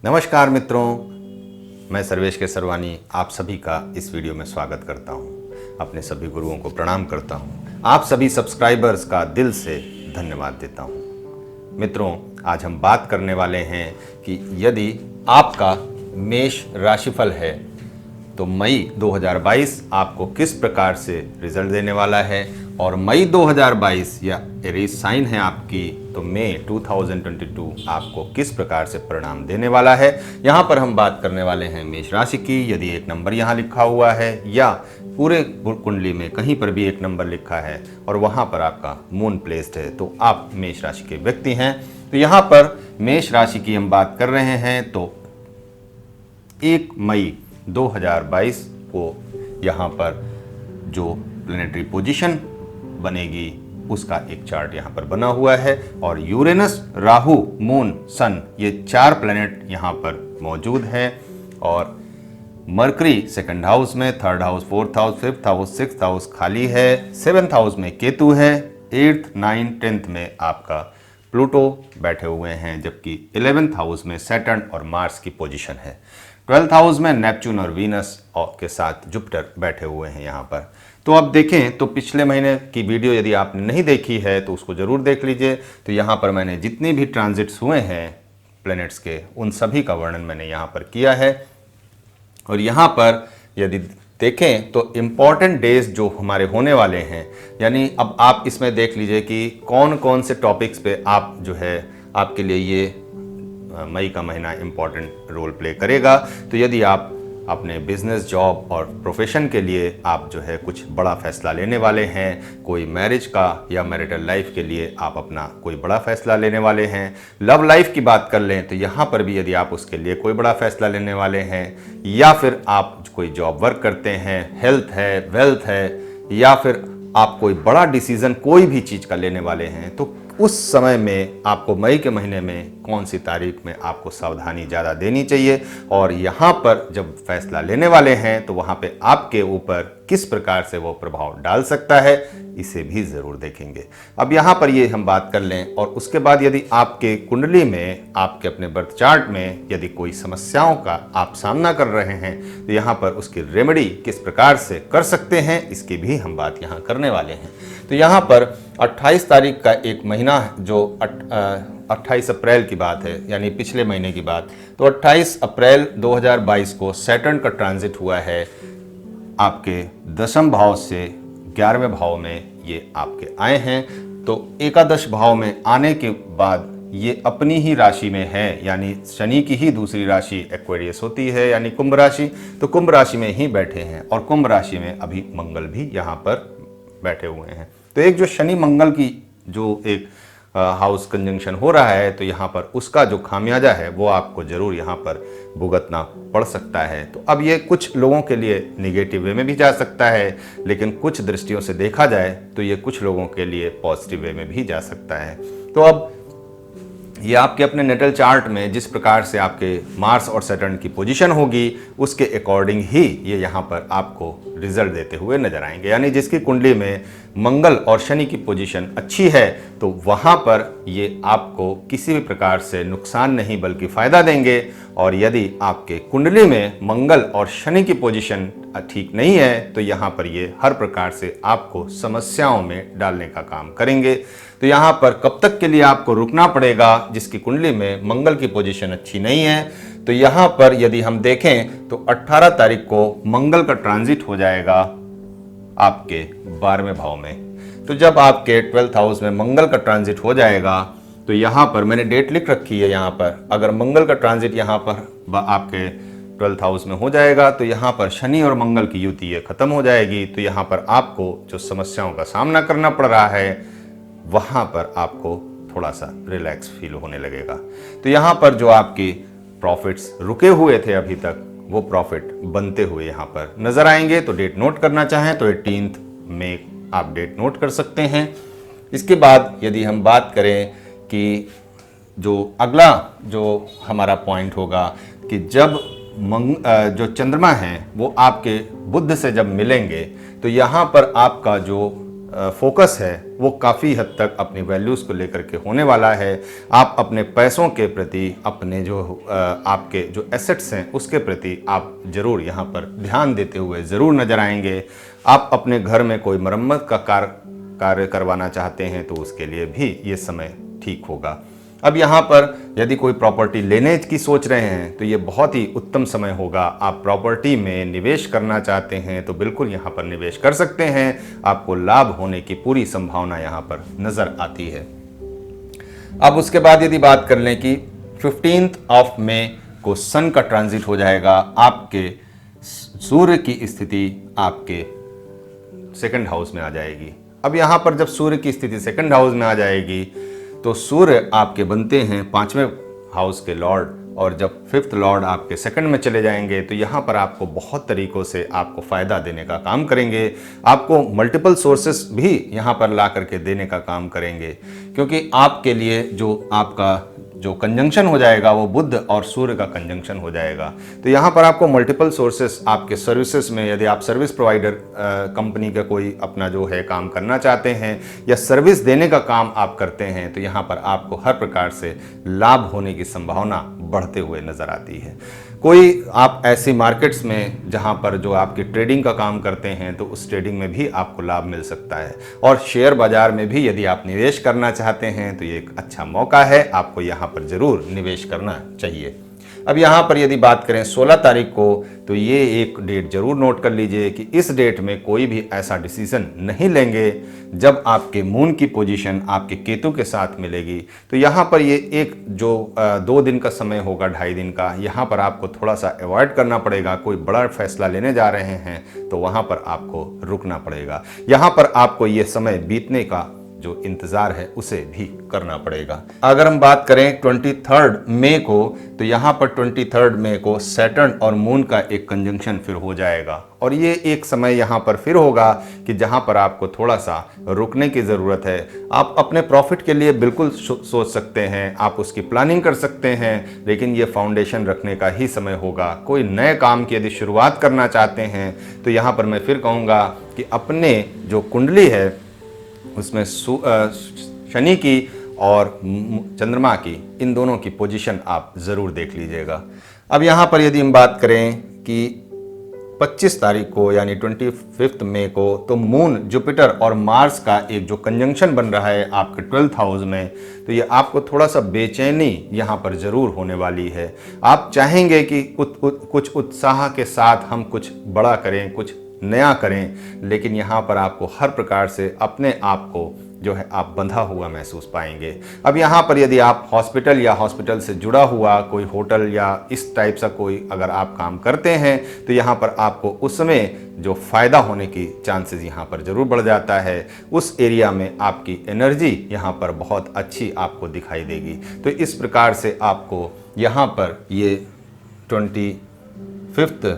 नमस्कार मित्रों, मैं सर्वेश के सरवानी आप सभी का इस वीडियो में स्वागत करता हूं। अपने सभी गुरुओं को प्रणाम करता हूं। आप सभी सब्सक्राइबर्स का दिल से धन्यवाद देता हूं। मित्रों, आज हम बात करने वाले हैं कि यदि आपका मेष राशिफल है तो मई 2022 आपको किस प्रकार से रिजल्ट देने वाला है, और मई 2022 या एरीज साइन है आपकी तो मई 2022 आपको किस प्रकार से परिणाम देने वाला है। यहाँ पर हम बात करने वाले हैं मेष राशि की। यदि एक नंबर यहाँ लिखा हुआ है या पूरे कुंडली में कहीं पर भी एक नंबर लिखा है और वहाँ पर आपका मून प्लेस्ड है तो आप मेष राशि के व्यक्ति हैं। तो यहाँ पर मेष राशि की हम बात कर रहे हैं तो 1 मई 2022 को यहाँ पर जो प्लैनेटरी पोजीशन बनेगी उसका एक चार्ट यहाँ पर बना हुआ है, और यूरेनस, राहु, मून, सन ये 4 प्लैनेट यहाँ पर मौजूद हैं। और मरकरी सेकंड हाउस में, third house, fourth house, fifth house, sixth house खाली है, सेवन्थ हाउस में केतु है, 8th, 9th, 10th में आपका प्लूटो बैठे हुए हैं, जबकि 11th हाउस में सैटर्न और मार्स की पोजीशन है। 12th हाउस में नेपच्यून और वीनस के साथ जुपिटर बैठे हुए हैं यहाँ पर। तो अब देखें तो पिछले महीने की वीडियो यदि आपने नहीं देखी है तो उसको ज़रूर देख लीजिए। तो यहाँ पर मैंने जितने भी ट्रांजिट्स हुए हैं प्लैनेट्स के उन सभी का वर्णन मैंने यहाँ पर किया है। और यहाँ पर यदि देखें तो इम्पॉर्टेंट डेज जो हमारे होने वाले हैं, यानी अब आप इसमें देख लीजिए कि कौन कौन से टॉपिक्स पे आप जो है आपके लिए ये मई का महीना इम्पॉर्टेंट रोल प्ले करेगा। तो यदि आप अपने बिजनेस, जॉब और प्रोफेशन के लिए आप जो है कुछ बड़ा फैसला लेने वाले हैं, कोई मैरिज का या मैरिटल लाइफ के लिए आप अपना कोई बड़ा फैसला लेने वाले हैं, लव लाइफ की बात कर लें तो यहाँ पर भी यदि आप उसके लिए कोई बड़ा फैसला लेने वाले हैं, या फिर आप कोई जॉब वर्क करते हैं, हेल्थ है, वेल्थ है, या फिर आप कोई बड़ा डिसीजन कोई भी चीज़ का लेने वाले हैं, तो उस समय में आपको मई के महीने में कौन सी तारीख में आपको सावधानी ज़्यादा देनी चाहिए, और यहाँ पर जब फैसला लेने वाले हैं तो वहाँ पे आपके ऊपर किस प्रकार से वो प्रभाव डाल सकता है, इसे भी ज़रूर देखेंगे। अब यहाँ पर ये हम बात कर लें, और उसके बाद यदि आपके कुंडली में, आपके अपने बर्थ चार्ट में यदि कोई समस्याओं का आप सामना कर रहे हैं तो यहाँ पर उसकी रेमेडी किस प्रकार से कर सकते हैं, इसकी भी हम बात यहाँ करने वाले हैं। तो यहाँ पर 28 तारीख का एक महीना जो 28 अप्रैल की बात है, यानी पिछले महीने की बात, तो 28 अप्रैल 2022 को सैटर्न का ट्रांजिट हुआ है आपके 10वें भाव से 11वें भाव में ये आपके आए हैं। तो एकादश भाव में आने के बाद ये अपनी ही राशि में है, यानी शनि की ही दूसरी राशि एक्वेरियस होती है, यानी कुंभ राशि। तो कुंभ राशि में ही बैठे हैं, और कुंभ राशि में अभी मंगल भी यहाँ पर बैठे हुए हैं। तो एक जो शनि मंगल की जो एक हाउस कंजंक्शन हो रहा है, तो यहाँ पर उसका जो खामियाजा है वो आपको जरूर यहाँ पर भुगतना पड़ सकता है। तो अब ये कुछ लोगों के लिए निगेटिव वे में भी जा सकता है, लेकिन कुछ दृष्टियों से देखा जाए तो ये कुछ लोगों के लिए पॉजिटिव वे में भी जा सकता है। तो अब ये आपके अपने नेटल चार्ट में जिस प्रकार से आपके मार्स और सैटर्न की पोजीशन होगी उसके अकॉर्डिंग ही ये यहाँ पर आपको रिजल्ट देते हुए नजर आएंगे। यानी जिसकी कुंडली में मंगल और शनि की पोजीशन अच्छी है तो वहाँ पर ये आपको किसी भी प्रकार से नुकसान नहीं बल्कि फ़ायदा देंगे, और यदि आपके कुंडली में मंगल और शनि की पोजीशन ठीक नहीं है तो यहाँ पर ये हर प्रकार से आपको समस्याओं में डालने का काम करेंगे। तो यहाँ पर कब तक के लिए आपको रुकना पड़ेगा, जिसकी कुंडली में मंगल की पोजीशन अच्छी नहीं है। तो यहाँ पर यदि हम देखें तो 18 तारीख को मंगल का ट्रांजिट हो जाएगा आपके 12वें भाव में। तो जब आपके 12th हाउस में मंगल का ट्रांजिट हो जाएगा तो यहाँ पर मैंने डेट लिख रखी है, यहाँ पर अगर मंगल का ट्रांजिट यहाँ पर आपके 12th हाउस में हो जाएगा तो यहाँ पर शनि और मंगल की युति ये खत्म हो जाएगी। तो यहाँ पर आपको जो समस्याओं का सामना करना पड़ रहा है वहाँ पर आपको थोड़ा सा रिलैक्स फील होने लगेगा। तो यहाँ पर जो आपकी प्रॉफिट्स रुके हुए थे अभी तक, वो प्रॉफिट बनते हुए यहाँ पर नज़र आएंगे। तो डेट नोट करना चाहें तो 18 मई आप डेट नोट कर सकते हैं। इसके बाद यदि हम बात करें कि जो अगला जो हमारा पॉइंट होगा कि जब जो चंद्रमा है वो आपके बुध से जब मिलेंगे तो यहाँ पर आपका जो फोकस है वो काफ़ी हद तक अपनी वैल्यूज़ को लेकर के होने वाला है। आप अपने पैसों के प्रति, अपने जो आपके जो एसेट्स हैं उसके प्रति आप ज़रूर यहाँ पर ध्यान देते हुए ज़रूर नज़र आएंगे। आप अपने घर में कोई मरम्मत का कार्य करवाना चाहते हैं तो उसके लिए भी ये समय ठीक होगा। अब यहाँ पर यदि कोई प्रॉपर्टी लेने की सोच रहे हैं तो ये बहुत ही उत्तम समय होगा। आप प्रॉपर्टी में निवेश करना चाहते हैं तो बिल्कुल यहाँ पर निवेश कर सकते हैं। आपको लाभ होने की पूरी संभावना यहाँ पर नज़र आती है। अब उसके बाद यदि बात कर लें कि 15 मई को सन का ट्रांजिट हो जाएगा, आपके सूर्य की स्थिति आपके सेकंड हाउस में आ जाएगी। अब यहाँ पर जब सूर्य की स्थिति सेकंड हाउस में आ जाएगी तो सूर्य आपके बनते हैं 5वें हाउस के लॉर्ड, और जब 5th लॉर्ड आपके सेकंड में चले जाएंगे तो यहाँ पर आपको बहुत तरीकों से आपको फ़ायदा देने का काम करेंगे। आपको मल्टीपल सोर्सेस भी यहाँ पर ला करके देने का काम करेंगे, क्योंकि आपके लिए जो आपका जो कंजंक्शन हो जाएगा वो बुध और सूर्य का कंजंक्शन हो जाएगा। तो यहाँ पर आपको मल्टीपल सोर्सेस आपके सर्विसेज में, यदि आप सर्विस प्रोवाइडर कंपनी का कोई अपना जो है काम करना चाहते हैं या सर्विस देने का काम आप करते हैं, तो यहाँ पर आपको हर प्रकार से लाभ होने की संभावना बढ़ते हुए नज़र आती है। कोई आप ऐसी मार्केट्स में जहाँ पर जो आपकी ट्रेडिंग का काम करते हैं तो उस ट्रेडिंग में भी आपको लाभ मिल सकता है, और शेयर बाजार में भी यदि आप निवेश करना चाहते हैं तो ये एक अच्छा मौका है, आपको यहाँ पर ज़रूर निवेश करना चाहिए। अब यहाँ पर यदि बात करें 16 तारीख को, तो ये एक डेट ज़रूर नोट कर लीजिए कि इस डेट में कोई भी ऐसा डिसीज़न नहीं लेंगे जब आपके मून की पोजीशन आपके केतु के साथ मिलेगी। तो यहाँ पर ये एक जो 2 दिन का समय होगा, 2.5 दिन का, यहाँ पर आपको थोड़ा सा अवॉइड करना पड़ेगा। कोई बड़ा फैसला लेने जा रहे हैं तो वहाँ पर आपको रुकना पड़ेगा। यहाँ पर आपको ये समय बीतने का जो इंतज़ार है उसे भी करना पड़ेगा। अगर हम बात करें 23 मई को, तो यहाँ पर 23 मई को सैटर्न और मून का एक कंजंक्शन फिर हो जाएगा, और ये एक समय यहाँ पर फिर होगा कि जहाँ पर आपको थोड़ा सा रुकने की ज़रूरत है। आप अपने प्रॉफिट के लिए बिल्कुल सोच सकते हैं, आप उसकी प्लानिंग कर सकते हैं, लेकिन ये फाउंडेशन रखने का ही समय होगा। कोई नए काम की यदि शुरुआत करना चाहते हैं तो यहाँ पर मैं फिर कहूँगा कि अपने जो कुंडली है उसमें शनि की और चंद्रमा की, इन दोनों की पोजीशन आप ज़रूर देख लीजिएगा। अब यहाँ पर यदि हम बात करें कि 25 तारीख को यानी 25 मई को, तो मून, जुपिटर और मार्स का एक जो कंजंक्शन बन रहा है आपके 12th हाउस में, तो ये आपको थोड़ा सा बेचैनी यहाँ पर ज़रूर होने वाली है। आप चाहेंगे कि कुछ उत्साह के साथ हम कुछ बड़ा करें, कुछ नया करें, लेकिन यहाँ पर आपको हर प्रकार से अपने आप को जो है आप बंधा हुआ महसूस पाएंगे। अब यहाँ पर यदि आप हॉस्पिटल या हॉस्पिटल से जुड़ा हुआ कोई होटल या इस टाइप सा कोई अगर आप काम करते हैं तो यहाँ पर आपको उस समय जो फ़ायदा होने की चांसेस यहाँ पर ज़रूर बढ़ जाता है। उस एरिया में आपकी एनर्जी यहाँ पर बहुत अच्छी आपको दिखाई देगी। तो इस प्रकार से आपको यहाँ पर ये 25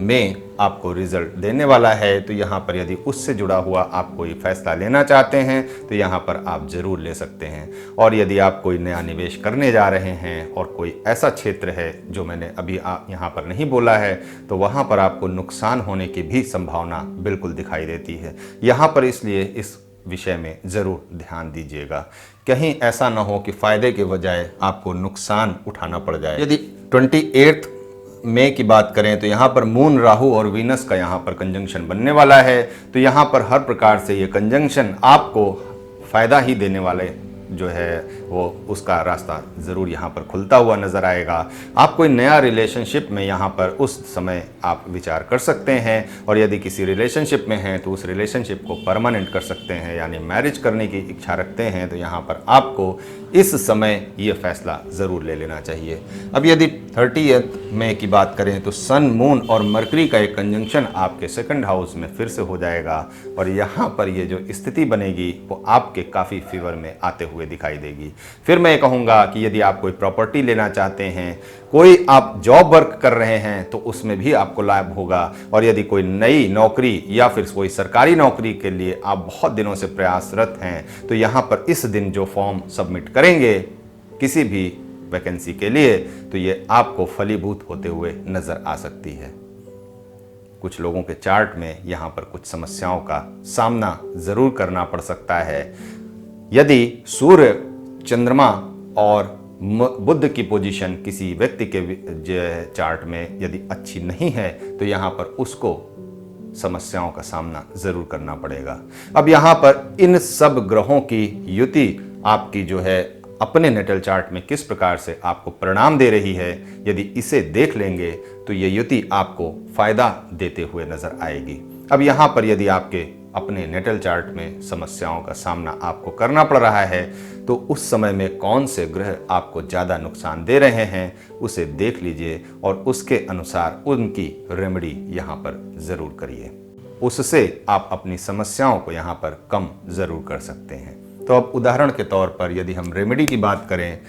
मई आपको रिजल्ट देने वाला है। तो यहाँ पर यदि उससे जुड़ा हुआ आप कोई फैसला लेना चाहते हैं तो यहाँ पर आप ज़रूर ले सकते हैं। और यदि आप कोई नया निवेश करने जा रहे हैं और कोई ऐसा क्षेत्र है जो मैंने अभी यहाँ पर नहीं बोला है, तो वहाँ पर आपको नुकसान होने की भी संभावना बिल्कुल दिखाई देती है। यहाँ पर इसलिए इस विषय में ज़रूर ध्यान दीजिएगा, कहीं ऐसा ना हो कि फ़ायदे के बजाय आपको नुकसान उठाना पड़ जाए। यदि 28 मई की बात करें तो यहाँ पर मून, राहु और वीनस का यहाँ पर कंजंक्शन बनने वाला है। तो यहाँ पर हर प्रकार से ये कंजंक्शन आपको फ़ायदा ही देने वाले जो है वो उसका रास्ता ज़रूर यहाँ पर खुलता हुआ नज़र आएगा। आप कोई नया रिलेशनशिप में यहाँ पर उस समय आप विचार कर सकते हैं, और यदि किसी रिलेशनशिप में हैं तो उस रिलेशनशिप को परमानेंट कर सकते हैं, यानी मैरिज करने की इच्छा रखते हैं तो यहाँ पर आपको इस समय ये फैसला ज़रूर ले लेना चाहिए। अब यदि 30 मई की बात करें तो सन, मून और मरकरी का एक कंजंक्शन आपके सेकंड हाउस में फिर से हो जाएगा, और यहाँ पर ये जो स्थिति बनेगी वो आपके काफ़ी फेवर में आते हुए दिखाई देगी। फिर मैं कहूँगा कि यदि आप कोई प्रॉपर्टी लेना चाहते हैं, कोई आप जॉब वर्क कर रहे हैं तो उसमें भी आपको लाभ होगा, और यदि कोई नई नौकरी या फिर कोई सरकारी नौकरी के लिए आप बहुत दिनों से प्रयासरत हैं तो यहाँ पर इस दिन जो फॉर्म सबमिट करेंगे किसी भी वैकेंसी के लिए, तो ये आपको फलीभूत होते हुए नज़र आ सकती है। कुछ लोगों के चार्ट में यहाँ पर कुछ समस्याओं का सामना ज़रूर करना पड़ सकता है। यदि सूर्य, चंद्रमा और बुध की पोजीशन किसी व्यक्ति के चार्ट में यदि अच्छी नहीं है तो यहाँ पर उसको समस्याओं का सामना ज़रूर करना पड़ेगा। अब यहाँ पर इन सब ग्रहों की युति आपकी जो है अपने नेटल चार्ट में किस प्रकार से आपको परिणाम दे रही है, यदि इसे देख लेंगे तो ये युति आपको फायदा देते हुए नजर आएगी। अब यहाँ पर यदि आपके अपने नेटल चार्ट में समस्याओं का सामना आपको करना पड़ रहा है तो उस समय में कौन से ग्रह आपको ज़्यादा नुकसान दे रहे हैं उसे देख लीजिए और उसके अनुसार उनकी रेमेडी यहाँ पर ज़रूर करिए। उससे आप अपनी समस्याओं को यहाँ पर कम ज़रूर कर सकते हैं। तो अब उदाहरण के तौर पर यदि हम रेमेडी की बात करें,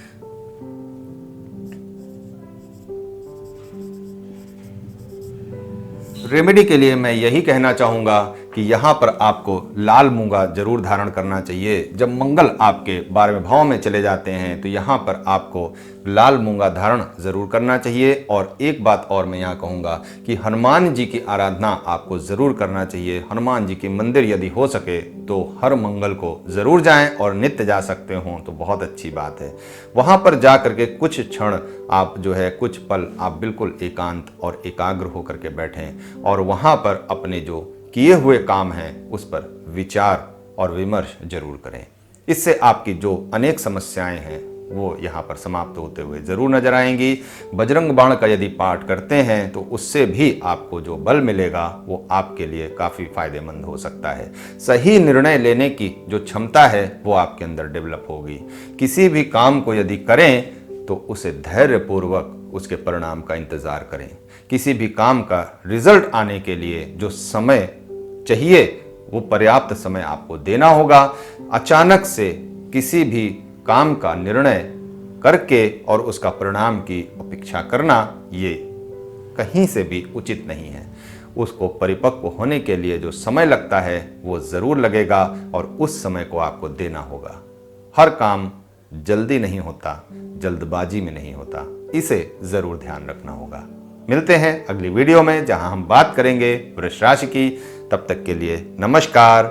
रेमेडी के लिए मैं यही कहना चाहूँगा कि यहाँ पर आपको लाल मूंगा जरूर धारण करना चाहिए। जब मंगल आपके 12वें भाव में चले जाते हैं तो यहाँ पर आपको लाल मूंगा धारण जरूर करना चाहिए। और एक बात और मैं यहाँ कहूँगा कि हनुमान जी की आराधना आपको ज़रूर करना चाहिए। हनुमान जी के मंदिर यदि हो सके तो हर मंगल को ज़रूर जाएं और नित्य जा सकते हों तो बहुत अच्छी बात है। वहाँ पर जा करके कुछ क्षण आप जो है कुछ पल आप बिल्कुल एकांत और एकाग्र होकर के बैठें और वहाँ पर अपने जो किए हुए काम हैं उस पर विचार और विमर्श जरूर करें। इससे आपकी जो अनेक समस्याएं हैं वो यहाँ पर समाप्त होते हुए जरूर नजर आएंगी। बजरंग बाण का यदि पाठ करते हैं तो उससे भी आपको जो बल मिलेगा वो आपके लिए काफ़ी फायदेमंद हो सकता है। सही निर्णय लेने की जो क्षमता है वो आपके अंदर डेवलप होगी। किसी भी काम को यदि करें तो उसे धैर्यपूर्वक उसके परिणाम का इंतज़ार करें। किसी भी काम का रिजल्ट आने के लिए जो समय चाहिए वो पर्याप्त समय आपको देना होगा। अचानक से किसी भी काम का निर्णय करके और उसका परिणाम की अपेक्षा करना ये कहीं से भी उचित नहीं है। उसको परिपक्व होने के लिए जो समय लगता है वो ज़रूर लगेगा और उस समय को आपको देना होगा। हर काम जल्दी नहीं होता, जल्दबाजी में नहीं होता, इसे ज़रूर ध्यान रखना होगा। मिलते हैं अगली वीडियो में जहां हम बात करेंगे वृष राशि की। तब तक के लिए नमस्कार।